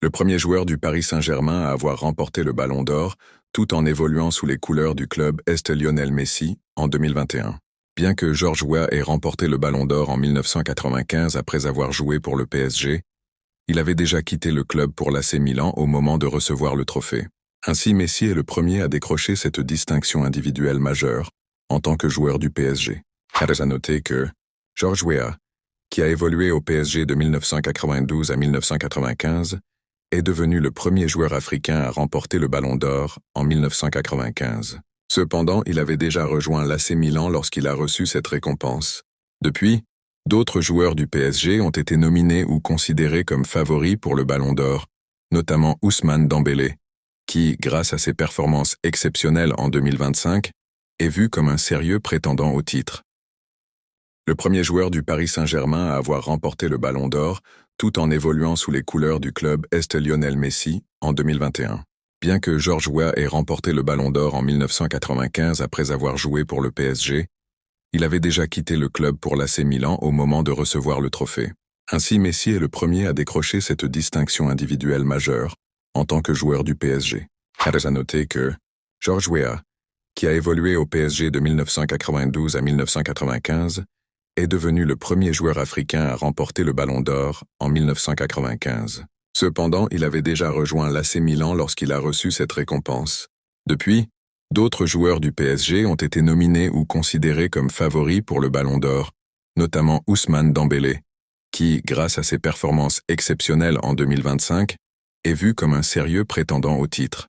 Le premier joueur du Paris Saint-Germain à avoir remporté le Ballon d'Or, tout en évoluant sous les couleurs du club est Lionel Messi, en 2021. Bien que Georges Weah ait remporté le Ballon d'Or en 1995 après avoir joué pour le PSG, il avait déjà quitté le club pour l'AC Milan au moment de recevoir le trophée. Ainsi, Messi est le premier à décrocher cette distinction individuelle majeure en tant que joueur du PSG. À noter que Georges Weah, qui a évolué au PSG de 1992 à 1995, est devenu le premier joueur africain à remporter le Ballon d'Or en 1995. Cependant, il avait déjà rejoint l'AC Milan lorsqu'il a reçu cette récompense. Depuis, d'autres joueurs du PSG ont été nominés ou considérés comme favoris pour le Ballon d'Or, notamment Ousmane Dembélé, qui, grâce à ses performances exceptionnelles en 2025, est vu comme un sérieux prétendant au titre. Le premier joueur du Paris Saint-Germain à avoir remporté le Ballon d'Or, tout en évoluant sous les couleurs du club est Lionel Messi, en 2021. Bien que Georges Weah ait remporté le Ballon d'Or en 1995 après avoir joué pour le PSG, il avait déjà quitté le club pour l'AC Milan au moment de recevoir le trophée. Ainsi, Messi est le premier à décrocher cette distinction individuelle majeure en tant que joueur du PSG. À noter que Georges Weah, qui a évolué au PSG de 1992 à 1995, est devenu le premier joueur africain à remporter le Ballon d'Or en 1995. Cependant, il avait déjà rejoint l'AC Milan lorsqu'il a reçu cette récompense. Depuis, d'autres joueurs du PSG ont été nominés ou considérés comme favoris pour le Ballon d'Or, notamment Ousmane Dembélé, qui, grâce à ses performances exceptionnelles en 2025, est vu comme un sérieux prétendant au titre.